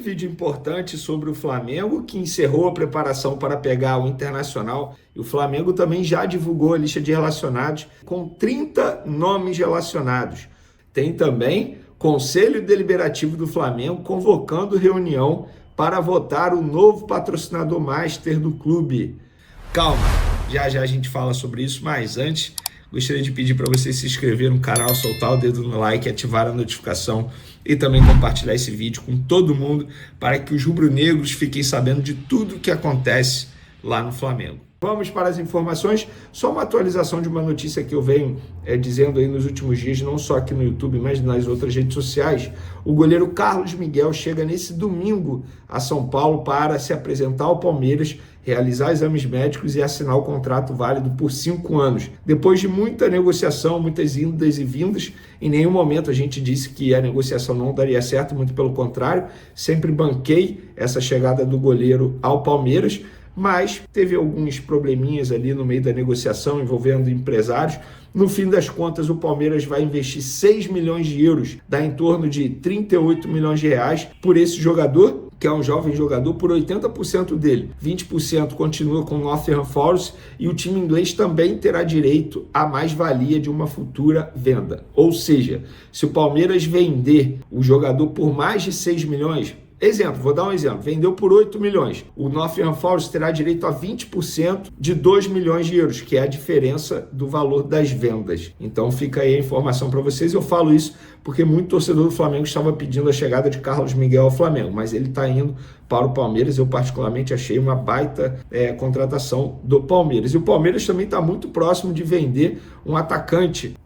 Vídeo importante sobre o Flamengo, que encerrou a preparação para pegar o Internacional. E o Flamengo também já divulgou a lista de relacionados com 30 nomes relacionados. Tem também Conselho Deliberativo do Flamengo convocando reunião para votar o novo patrocinador master do clube. Calma, já a gente fala sobre isso, mas antes gostaria de pedir para você se inscrever no canal, soltar o dedo no like, ativar a notificação e também compartilhar esse vídeo com todo mundo para que os rubro-negros fiquem sabendo de tudo o que acontece lá no Flamengo. Vamos para as informações. Só uma atualização de uma notícia que eu venho dizendo aí nos últimos dias, não só aqui no YouTube, mas nas outras redes sociais. O goleiro Carlos Miguel chega nesse domingo a São Paulo para se apresentar ao Palmeiras, realizar exames médicos e assinar o contrato válido por 5 anos. Depois de muita negociação, muitas indas e vindas, em nenhum momento a gente disse que a negociação não daria certo, muito pelo contrário, sempre banquei essa chegada do goleiro ao Palmeiras, mas teve alguns probleminhas ali no meio da negociação envolvendo empresários. No fim das contas, o Palmeiras vai investir 6 milhões de euros, dá em torno de 38 milhões de reais por esse jogador, que é um jovem jogador, por 80% dele. 20% continua com o Nottingham Forest e o time inglês também terá direito à mais-valia de uma futura venda. Ou seja, se o Palmeiras vender o jogador por mais de 6 milhões, exemplo, vou dar um exemplo, vendeu por 8 milhões, o Nottingham Forest terá direito a 20% de 2 milhões de euros, que é a diferença do valor das vendas. Então fica aí a informação para vocês. Eu falo isso porque muito torcedor do Flamengo estava pedindo a chegada de Carlos Miguel ao Flamengo, mas ele está indo para o Palmeiras. Eu particularmente achei uma baita contratação do Palmeiras. E o Palmeiras também está muito próximo de vender um atacante.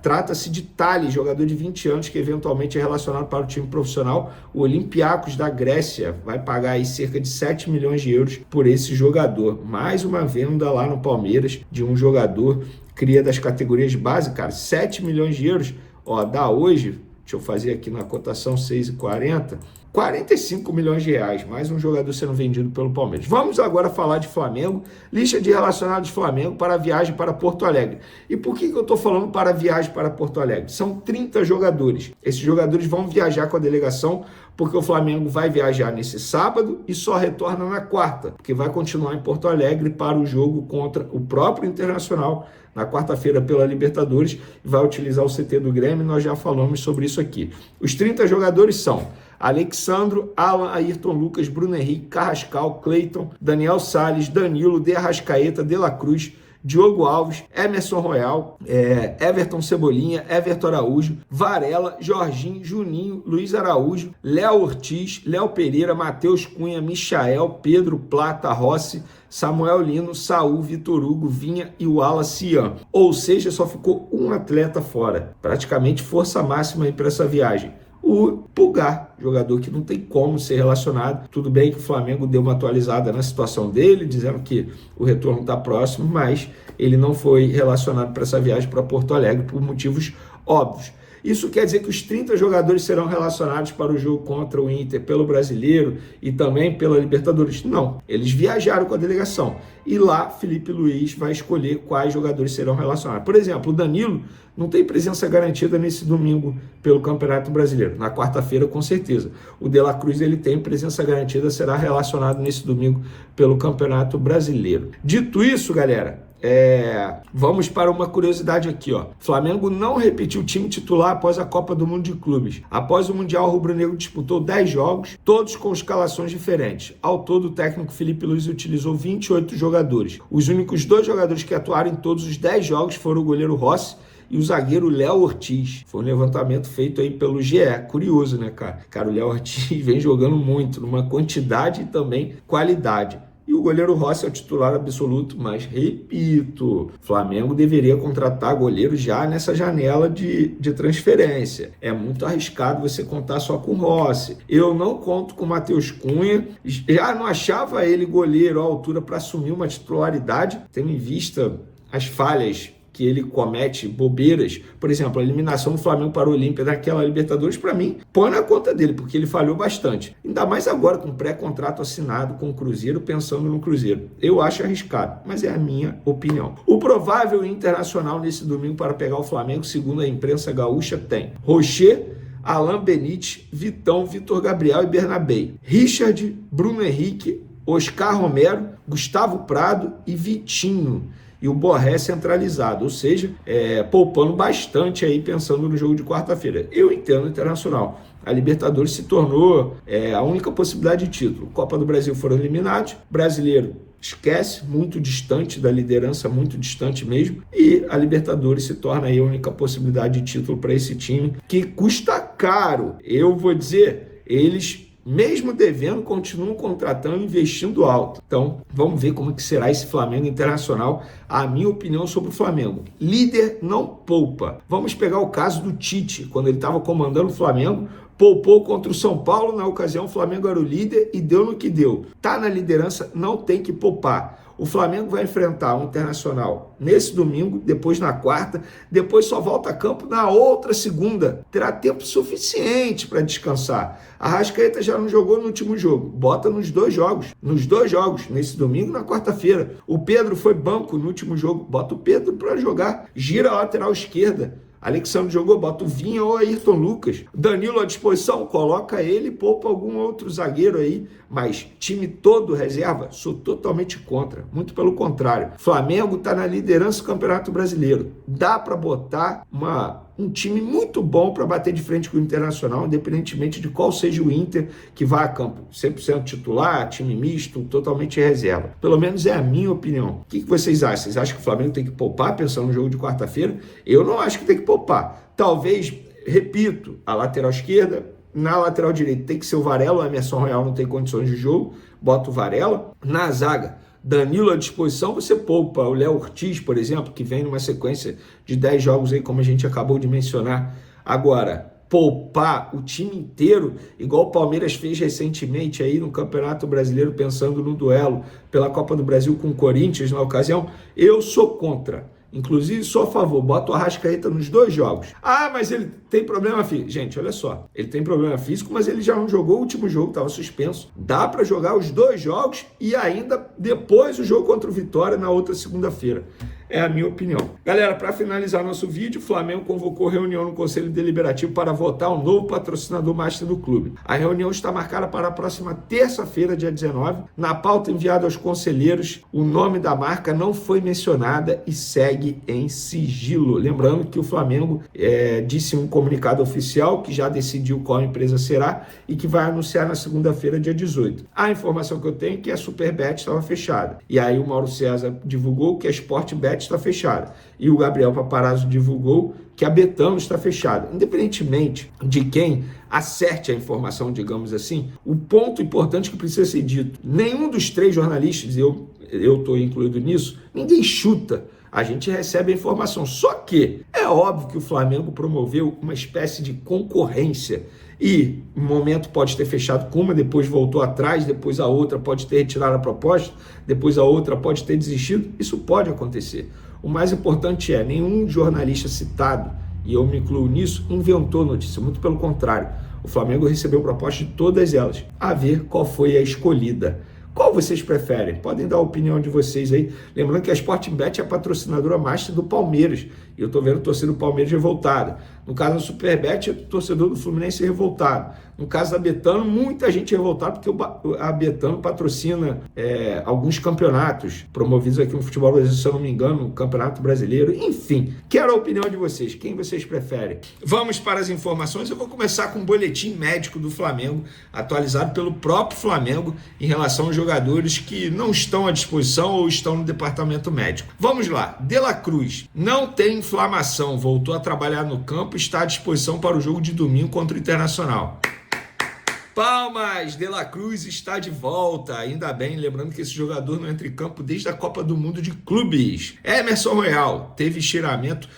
Trata-se de Thales, jogador de 20 anos, que eventualmente é relacionado para o time profissional. O Olympiacos da Grécia vai pagar aí cerca de 7 milhões de euros por esse jogador. Mais uma venda lá no Palmeiras de um jogador cria das categorias de base, cara, 7 milhões de euros. Ó, dá hoje, deixa eu fazer aqui na cotação 6,40, 45 milhões de reais, mais um jogador sendo vendido pelo Palmeiras. Vamos agora falar de Flamengo, lista de relacionados Flamengo para a viagem para Porto Alegre. E por que eu estou falando para a viagem para Porto Alegre? São 30 jogadores. Esses jogadores vão viajar com a delegação, porque o Flamengo vai viajar nesse sábado e só retorna na quarta, porque vai continuar em Porto Alegre para o jogo contra o próprio Internacional na quarta-feira pela Libertadores e vai utilizar o CT do Grêmio. Nós já falamos sobre isso aqui. Os 30 jogadores são Alexandro, Alan, Ayrton Lucas, Bruno Henrique, Carrascal, Cleiton, Daniel Salles, Danilo, De Arrascaeta, De La Cruz, Diogo Alves, Emerson Royal, Everton Cebolinha, Everton Araújo, Varela, Jorginho, Juninho, Luiz Araújo, Léo Ortiz, Léo Pereira, Matheus Cunha, Michael, Pedro, Plata, Rossi, Samuel Lino, Saul, Vitor Hugo, Vinha e o Wallace Ian. Ou seja, só ficou um atleta fora. Praticamente força máxima aí para essa viagem. O Pulgar, jogador que não tem como ser relacionado. Tudo bem que o Flamengo deu uma atualizada na situação dele, dizendo que o retorno está próximo, mas ele não foi relacionado para essa viagem para Porto Alegre por motivos óbvios. Isso quer dizer que os 30 jogadores serão relacionados para o jogo contra o Inter pelo Brasileiro e também pela Libertadores? Não, eles viajaram com a delegação e lá Felipe Luiz vai escolher quais jogadores serão relacionados. Por exemplo, o Danilo não tem presença garantida nesse domingo pelo Campeonato Brasileiro. Na quarta-feira, com certeza. O De La Cruz ele tem presença garantida, será relacionado nesse domingo pelo Campeonato Brasileiro. Dito isso, galera, vamos para uma curiosidade aqui, ó. Flamengo não repetiu o time titular após a Copa do Mundo de Clubes. Após o Mundial, o rubro-negro disputou 10 jogos, todos com escalações diferentes. Ao todo, o técnico Felipe Luiz utilizou 28 jogadores. Os únicos 2 jogadores que atuaram em todos os 10 jogos foram o goleiro Rossi e o zagueiro Léo Ortiz. Foi um levantamento feito aí pelo GE. Curioso, né, cara? Cara, o Léo Ortiz vem jogando muito, numa quantidade e também qualidade. E o goleiro Rossi é o titular absoluto, mas repito, Flamengo deveria contratar goleiro já nessa janela de transferência. É muito arriscado você contar só com o Rossi. Eu não conto com o Matheus Cunha, já não achava ele goleiro à altura para assumir uma titularidade, tendo em vista as falhas que ele comete, bobeiras. Por exemplo, a eliminação do Flamengo para o Olímpia naquela Libertadores, para mim, põe na conta dele, porque ele falhou bastante. Ainda mais agora, com pré-contrato assinado com o Cruzeiro, pensando no Cruzeiro. Eu acho arriscado, mas é a minha opinião. O provável internacional nesse domingo para pegar o Flamengo, segundo a imprensa gaúcha, tem Rocher, Alain Benítez, Vitão, Vitor Gabriel e Bernabé. Richard, Bruno Henrique, Oscar Romero, Gustavo Prado e Vitinho. E o Borré centralizado, ou seja, poupando bastante aí, pensando no jogo de quarta-feira. Eu entendo o Internacional. A Libertadores se tornou a única possibilidade de título. Copa do Brasil foram eliminados, Brasileiro esquece, muito distante da liderança, muito distante mesmo, e a Libertadores se torna aí a única possibilidade de título para esse time, que custa caro. Eu vou dizer, eles, mesmo devendo, continuam contratando e investindo alto. Então, vamos ver como que será esse Flamengo Internacional. A minha opinião sobre o Flamengo: líder não poupa. Vamos pegar o caso do Tite, quando ele estava comandando o Flamengo, poupou contra o São Paulo. Na ocasião, o Flamengo era o líder e deu no que deu. Tá na liderança, não tem que poupar. O Flamengo vai enfrentar o Internacional nesse domingo, depois na quarta, depois só volta a campo na outra segunda. Terá tempo suficiente para descansar. A Arrascaeta já não jogou no último jogo. Bota nos dois jogos, nesse domingo e na quarta-feira. O Pedro foi banco no último jogo. Bota o Pedro para jogar. Gira a lateral esquerda. Alexandre jogou, bota o Vinha ou Ayrton Lucas. Danilo à disposição, coloca ele e poupa algum outro zagueiro aí. Mas time todo reserva, sou totalmente contra. Muito pelo contrário. Flamengo está na liderança do Campeonato Brasileiro. Dá para botar um time muito bom para bater de frente com o Internacional, independentemente de qual seja o Inter que vai a campo. 100% titular, time misto, totalmente reserva. Pelo menos é a minha opinião. O que vocês acham? Vocês acham que o Flamengo tem que poupar, pensando no jogo de quarta-feira? Eu não acho que tem que poupar. Talvez, repito, a lateral esquerda. Na lateral direita tem que ser o Varela, o Emerson Royal não tem condições de jogo, bota o Varela. Na zaga, Danilo à disposição, você poupa o Léo Ortiz, por exemplo, que vem numa sequência de 10 jogos aí, como a gente acabou de mencionar. Agora, poupar o time inteiro, igual o Palmeiras fez recentemente aí no Campeonato Brasileiro, pensando no duelo pela Copa do Brasil com o Corinthians na ocasião, eu sou contra. Inclusive, sou a favor, bota o Arrascaeta nos dois jogos. Ah, mas ele tem problema físico. Gente, olha só, ele tem problema físico, mas ele já não jogou o último jogo, estava suspenso. Dá para jogar os dois jogos e ainda depois o jogo contra o Vitória na outra segunda-feira. É a minha opinião. Galera, para finalizar nosso vídeo, o Flamengo convocou reunião no Conselho Deliberativo para votar o novo patrocinador master do clube. A reunião está marcada para a próxima terça-feira, dia 19. Na pauta enviada aos conselheiros, o nome da marca não foi mencionada e segue em sigilo. Lembrando que o Flamengo disse em um comunicado oficial que já decidiu qual empresa será e que vai anunciar na segunda-feira, dia 18. A informação que eu tenho é que a Superbet estava fechada. E aí o Mauro César divulgou que a Sportbet está fechada. E o Gabriel Paparazzo divulgou que a Betano está fechada. Independentemente de quem acerte a informação, digamos assim, o ponto importante que precisa ser dito: nenhum dos três jornalistas, eu estou incluído nisso, ninguém chuta. A gente recebe a informação. Só que é óbvio que o Flamengo promoveu uma espécie de concorrência. E um momento pode ter fechado com uma, depois voltou atrás, depois a outra pode ter retirado a proposta, depois a outra pode ter desistido. Isso pode acontecer. O mais importante é, nenhum jornalista citado, e eu me incluo nisso, inventou notícia. Muito pelo contrário. O Flamengo recebeu proposta de todas elas, a ver qual foi a escolhida. Qual vocês preferem? Podem dar a opinião de vocês aí. Lembrando que a Sportbet é a patrocinadora master do Palmeiras. E eu estou vendo o torcedor do Palmeiras revoltado. No caso da Superbet, é o torcedor do Fluminense revoltado. No caso da Betano, muita gente revoltada porque a Betano patrocina alguns campeonatos promovidos aqui no futebol brasileiro, se eu não me engano, no Campeonato Brasileiro. Enfim, quero a opinião de vocês. Quem vocês preferem? Vamos para as informações. Eu vou começar com um boletim médico do Flamengo, atualizado pelo próprio Flamengo em relação aos jogadores que não estão à disposição ou estão no departamento médico. Vamos lá. De La Cruz não tem inflamação, voltou a trabalhar no campo e está à disposição para o jogo de domingo contra o Internacional. Palmas! De La Cruz está de volta, ainda bem, lembrando que esse jogador não entra em campo desde a Copa do Mundo de Clubes. Emerson Royal teve estiramento.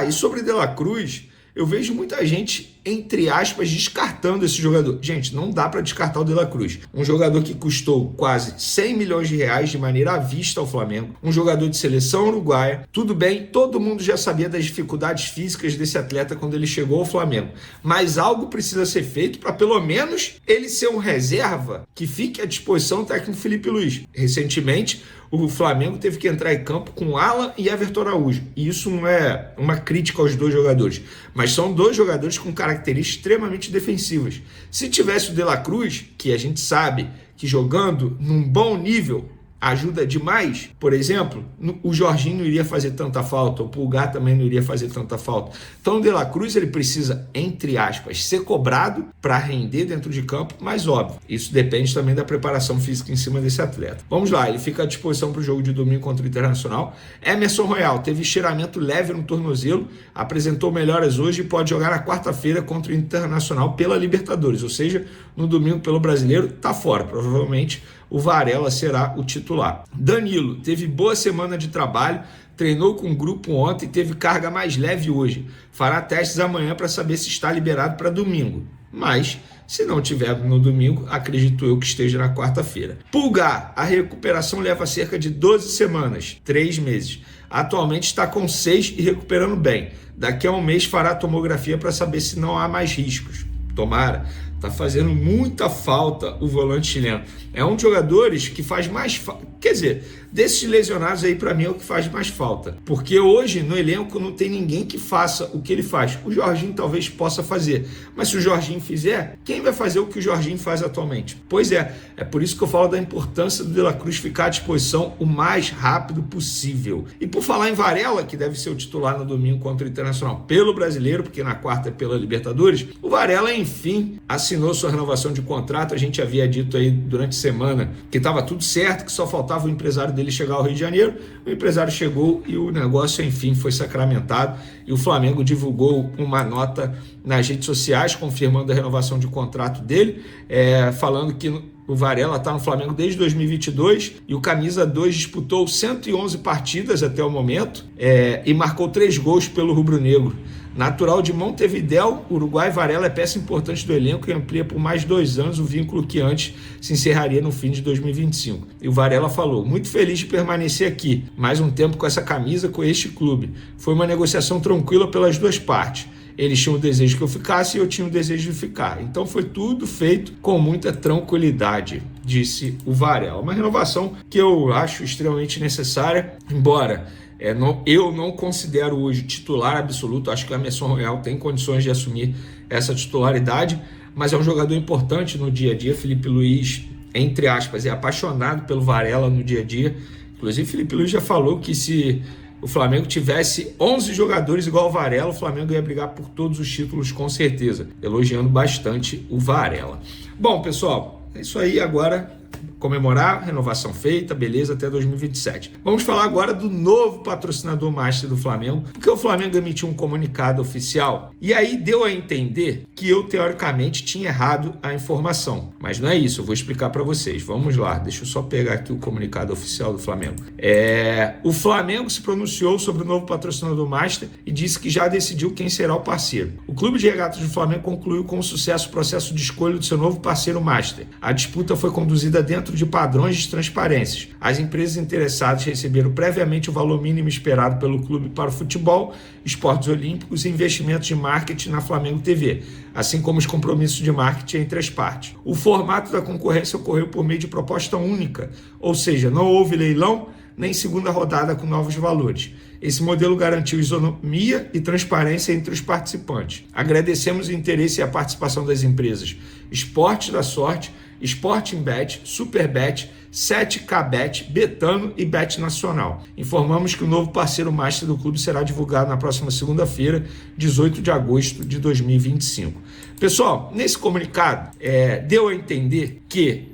E sobre De La Cruz, eu vejo muita gente, entre aspas, descartando esse jogador. Gente, não dá para descartar o De La Cruz. Um jogador que custou quase 100 milhões de reais de maneira à vista ao Flamengo. Um jogador de seleção uruguaia. Tudo bem, todo mundo já sabia das dificuldades físicas desse atleta quando ele chegou ao Flamengo. Mas algo precisa ser feito para pelo menos ele ser um reserva que fique à disposição do técnico Felipe Luiz. Recentemente, o Flamengo teve que entrar em campo com Alan e Everton Araújo. E isso não é uma crítica aos dois jogadores, mas são dois jogadores com características características extremamente defensivas. Se tivesse o De La Cruz, que a gente sabe que jogando num bom nível ajuda demais, por exemplo, o Jorginho não iria fazer tanta falta, o Pulgar também não iria fazer tanta falta. Então o De La Cruz ele precisa, entre aspas, ser cobrado para render dentro de campo, mas óbvio, isso depende também da preparação física em cima desse atleta. Vamos lá, ele fica à disposição para o jogo de domingo contra o Internacional. Emerson Royal teve estiramento leve no tornozelo, apresentou melhoras hoje e pode jogar na quarta-feira contra o Internacional pela Libertadores, ou seja, no domingo pelo Brasileiro, está fora, provavelmente o Varela será o titular. Danilo teve boa semana de trabalho, treinou com o grupo ontem e teve carga mais leve hoje. Fará testes amanhã para saber se está liberado para domingo. Mas, se não tiver no domingo, acredito eu que esteja na quarta-feira. Pulgar, a recuperação leva cerca de 12 semanas, 3 meses. Atualmente está com 6 e recuperando bem. Daqui a um mês fará a tomografia para saber se não há mais riscos. Tomara. Tá fazendo muita falta o volante chileno. É um dos jogadores que faz mais falta. Quer dizer, desses lesionados aí, para mim, é o que faz mais falta. Porque hoje, no elenco, não tem ninguém que faça o que ele faz. O Jorginho talvez possa fazer. Mas se o Jorginho fizer, quem vai fazer o que o Jorginho faz atualmente? Pois é por isso que eu falo da importância do De La Cruz ficar à disposição o mais rápido possível. E por falar em Varela, que deve ser o titular no domingo contra o Internacional pelo Brasileiro, porque na quarta é pela Libertadores, o Varela, enfim, assinou sua renovação de contrato. A gente havia dito aí durante a semana que estava tudo certo, que só faltava o empresário dele chegar ao Rio de Janeiro. O empresário chegou e o negócio, enfim, foi sacramentado. E o Flamengo divulgou uma nota nas redes sociais confirmando a renovação de contrato dele, falando que o Varela está no Flamengo desde 2022 e o camisa 2 disputou 111 partidas até o momento e marcou 3 gols pelo rubro-negro. Natural de Montevidéu, Uruguai, Varela é peça importante do elenco e amplia por mais 2 anos o vínculo que antes se encerraria no fim de 2025. E o Varela falou: muito feliz de permanecer aqui, mais um tempo com essa camisa, com este clube. Foi uma negociação tranquila pelas duas partes. Eles tinham o desejo que eu ficasse e eu tinha o desejo de ficar. Então foi tudo feito com muita tranquilidade, disse o Varela. Uma renovação que eu acho extremamente necessária, embora eu não considero hoje titular absoluto. Acho que o Emerson Royal tem condições de assumir essa titularidade, mas é um jogador importante no dia a dia. Felipe Luiz, entre aspas, é apaixonado pelo Varela no dia a dia. Inclusive, Felipe Luiz já falou que se o Flamengo tivesse 11 jogadores igual ao Varela, o Flamengo ia brigar por todos os títulos com certeza, elogiando bastante o Varela. Bom, pessoal, é isso aí. Agora comemorar, renovação feita, beleza, até 2027. Vamos falar agora do novo patrocinador master do Flamengo, porque o Flamengo emitiu um comunicado oficial e aí deu a entender que eu, teoricamente, tinha errado a informação. Mas não é isso, eu vou explicar para vocês. Vamos lá, deixa eu só pegar aqui o comunicado oficial do Flamengo. O Flamengo se pronunciou sobre o novo patrocinador master e disse que já decidiu quem será o parceiro. O Clube de Regatas do Flamengo concluiu com sucesso o processo de escolha do seu novo parceiro master. A disputa foi conduzida dentro de padrões de transparência. As empresas interessadas receberam previamente o valor mínimo esperado pelo clube para o futebol, esportes olímpicos e investimentos de marketing na Flamengo TV, assim como os compromissos de marketing entre as partes. O formato da concorrência ocorreu por meio de proposta única, ou seja, não houve leilão nem segunda rodada com novos valores. Esse modelo garantiu isonomia e transparência entre os participantes. Agradecemos o interesse e a participação das empresas Esporte da Sorte, Sportingbet, Superbet, 7kBet, Betano e Bet Nacional. Informamos que o novo parceiro master do clube será divulgado na próxima segunda-feira, 18 de agosto de 2025. Pessoal, nesse comunicado, deu a entender que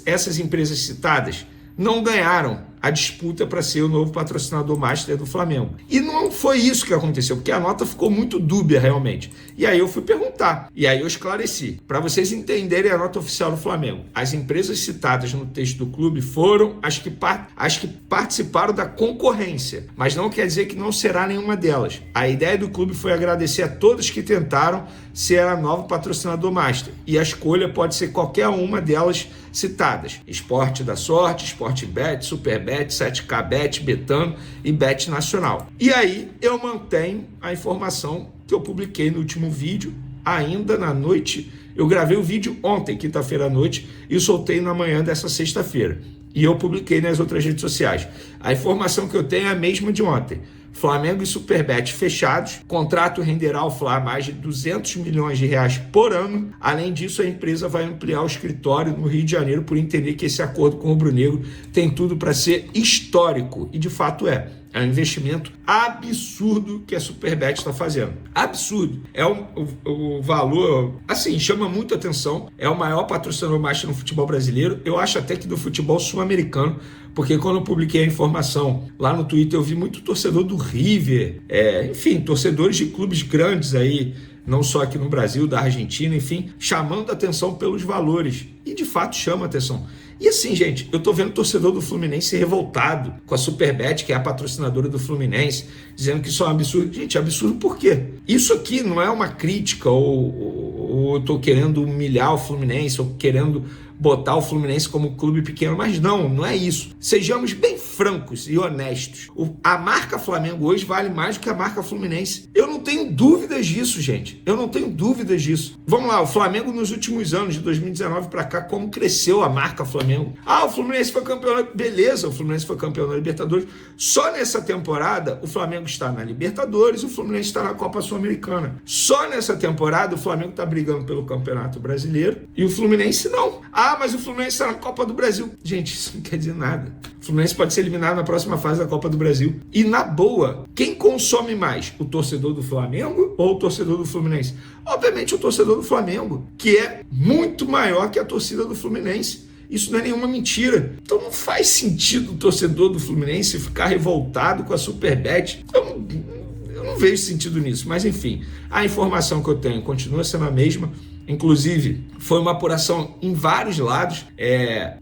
essas empresas citadas não ganharam a disputa para ser o novo patrocinador master do Flamengo. E não foi isso que aconteceu, porque a nota ficou muito dúbia realmente. E aí eu fui perguntar, e aí eu esclareci. Para vocês entenderem a nota oficial do Flamengo, as empresas citadas no texto do clube foram as que participaram da concorrência, mas não quer dizer que não será nenhuma delas. A ideia do clube foi agradecer a todos que tentaram ser a nova patrocinador master, e a escolha pode ser qualquer uma delas citadas: Esporte da Sorte, Sportingbet, Superbet, 7kBet, Betano e Bet Nacional. E aí eu mantenho a informação que eu publiquei no último vídeo, ainda na noite. Eu gravei o vídeo ontem, quinta-feira à noite, e soltei na manhã dessa sexta-feira. E eu publiquei nas outras redes sociais. A informação que eu tenho é a mesma de ontem. Flamengo e Superbet fechados. O contrato renderá ao Fla mais de 200 milhões de reais por ano. Além disso, a empresa vai ampliar o escritório no Rio de Janeiro por entender que esse acordo com o rubro-negro tem tudo para ser histórico. E de fato é. É um investimento absurdo que a Superbet está fazendo. Absurdo. É o valor, assim, chama muito atenção. É o maior patrocinador master no futebol brasileiro. Eu acho até que do futebol sul-americano, porque quando eu publiquei a informação lá no Twitter, eu vi muito torcedor do River, enfim, torcedores de clubes grandes aí, não só aqui no Brasil, da Argentina, enfim, chamando a atenção pelos valores. E de fato chama a atenção. E assim, gente, eu tô vendo o torcedor do Fluminense revoltado com a Superbet, que é a patrocinadora do Fluminense, dizendo que isso é um absurdo. Gente, absurdo por quê? Isso aqui não é uma crítica ou eu tô querendo humilhar o Fluminense ou querendo botar o Fluminense como clube pequeno, mas não é isso. Sejamos bem francos e honestos. A marca Flamengo hoje vale mais do que a marca Fluminense. Eu não tenho dúvidas disso, gente. Eu não tenho dúvidas disso. Vamos lá, o Flamengo nos últimos anos, de 2019 para cá, como cresceu a marca Flamengo. O Fluminense foi campeão. Beleza, o Fluminense foi campeão da Libertadores. Só nessa temporada, o Flamengo está na Libertadores, o Fluminense está na Copa Sul-Americana. Só nessa temporada, o Flamengo está brigando pelo Campeonato Brasileiro e o Fluminense não. Mas o Fluminense está na Copa do Brasil. Gente, isso não quer dizer nada. O Fluminense pode ser eliminado na próxima fase da Copa do Brasil. E na boa, quem consome mais? O torcedor do Flamengo ou o torcedor do Fluminense? Obviamente o torcedor do Flamengo, que é muito maior que a torcida do Fluminense. Isso não é nenhuma mentira. Então não faz sentido o torcedor do Fluminense ficar revoltado com a Superbet. Eu não vejo sentido nisso. Mas enfim, a informação que eu tenho continua sendo a mesma. Inclusive, foi uma apuração em vários lados. É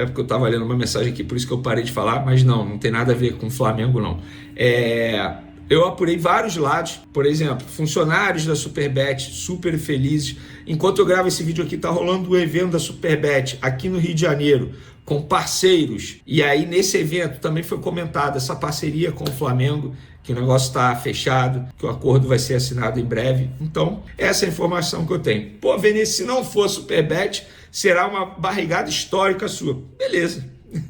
porque eu estava lendo uma mensagem aqui, por isso que eu parei de falar, mas não tem nada a ver com o Flamengo, não. Eu apurei vários lados. Por exemplo, funcionários da Superbet super felizes. Enquanto eu gravo esse vídeo aqui, tá rolando o evento da Superbet aqui no Rio de Janeiro, com parceiros. E aí, nesse evento, também foi comentado essa parceria com o Flamengo, que o negócio está fechado, que o acordo vai ser assinado em breve. Então, essa é a informação que eu tenho. Pô, Vinícius, se não for Superbet, será uma barrigada histórica sua. Beleza.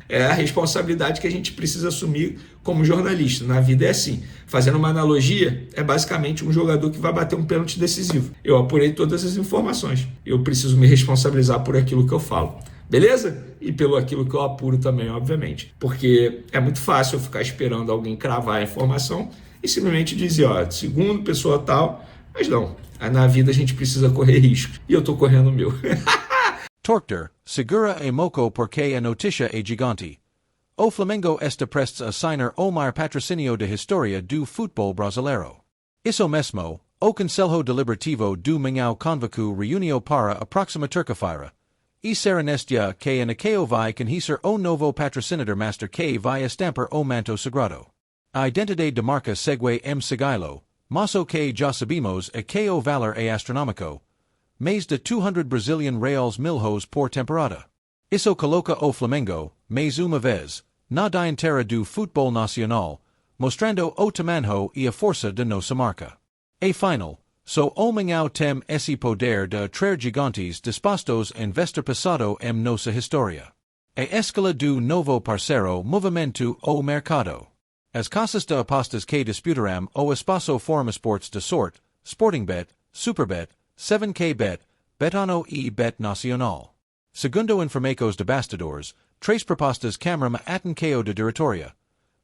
É a responsabilidade que a gente precisa assumir como jornalista. Na vida é assim. Fazendo uma analogia, é basicamente um jogador que vai bater um pênalti decisivo. Eu apurei todas as informações. Eu preciso me responsabilizar por aquilo que eu falo. Beleza? E pelo aquilo que eu apuro também, obviamente. Porque é muito fácil eu ficar esperando alguém cravar a informação e simplesmente dizer, segundo pessoa tal, mas não. Na vida a gente precisa correr risco. E eu tô correndo o meu. Torctor, segura e moco porque a noticia é gigante. O Flamengo está prestes a assinar o maior patrocínio de história do futebol brasileiro. Isso mesmo, o Conselho Deliberativo do Mingau convocou reunião para a próxima terça-feira. E será neste dia que a Nakeo vai conhecer o novo patrocinador master que vai estampar o manto sagrado. A identidade de marca segue sigilo, mas o que já sabemos é que o valor é astronômico. Mais de 200 Brazilian Reals milhões por temporada. Isso coloca o Flamengo, mais uma vez, na dianteira do futebol nacional, mostrando o tamanho e a força de nossa marca. E final, o Mingau tem esse poder de atrair gigantes dispostos a investir passado em nossa história. A escala do novo parceiro movimento o mercado. As casas de apostas que disputarão o espaço forma sports de sorte, Sportingbet, Superbet, 7kBet, Betano e Bet Nacional. Segundo informações de bastidores, três propostas câmara atenção de diretoria.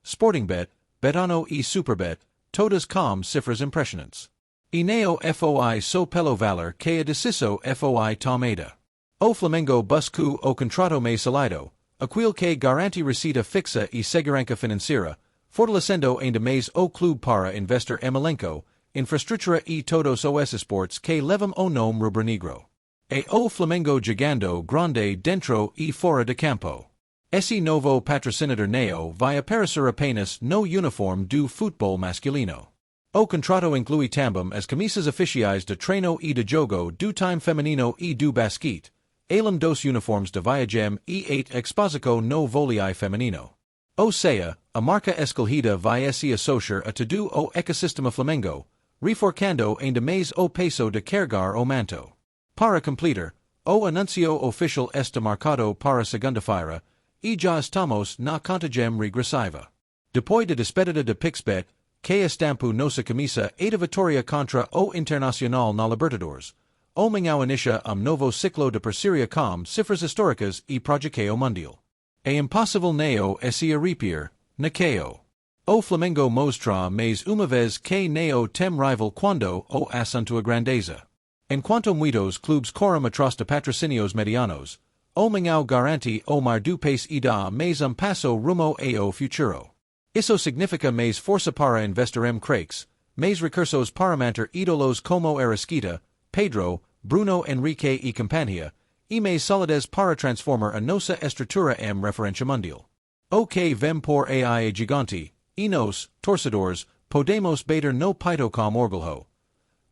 Sportingbet, Betano e Superbet, todas com cifras impressionantes. E neo foi so pelo valor que a deciso foi tomada. O Flamengo buscou o contrato mais salido, aquilo que garante receita fixa e segurança financeira, fortalecendo ainda mais o clube para investir em elenco, infraestrutura e todos os esportes que levam o nome rubro-negro. E o Flamengo jogando grande dentro e fora de campo. Esse novo patrocinador neo vai aparecer apenas no uniforme do futebol masculino. O contrato inclui também as camisas oficiais de treino e de jogo do time feminino e do basquete, além dos uniformes de viagem e 8 exposico no vôlei feminino. Ou seja, a marca escolhida vai se associar a todo o ecossistema Flamengo, reforçando ainda mais o peso de carregar o manto. Para completar, o anúncio oficial está marcado para segunda-feira, e já estamos na contagem regressiva. Depois da despedida de Pixbet, que estampo nossa camisa a vitória contra o Internacional na Libertadores. O Mingau inicia novo ciclo de parceria com cifras históricas e projecto mundial. É impossível neo se arrepender, naqueo. O Flamengo mostra mais uma vez que neo tem rival quando o assunto a grandeza. Enquanto muitos clubes correm atrás de patrocínios medianos, o Mingau garante o do país e dá mais passo rumo ao futuro. Isso significa mais força para investir craques, mais recursos para manter ídolos como Arrascaeta, Pedro, Bruno Henrique e companhia, e mais solidez para transformar a nossa estrutura referência mundial. O que vem por AI gigante, e nós, torcedores, podemos bater no peito com orgulho.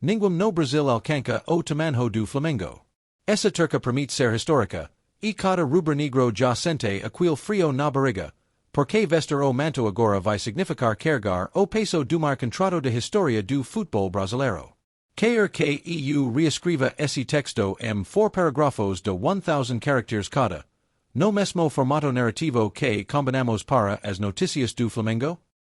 Ninguém no Brasil alcança o tamanho do Flamengo. Essa turca permite ser histórica, e cada rubro-negro já sente aquele frio na barriga, porque vestir o manto agora vai significar carregar o peso do mar contrato de história do futebol brasileiro. Quer que eu reescreva esse texto 4 parágrafos de 1000 caracteres cada, no mesmo formato narrativo que combinamos para as notícias do Flamengo?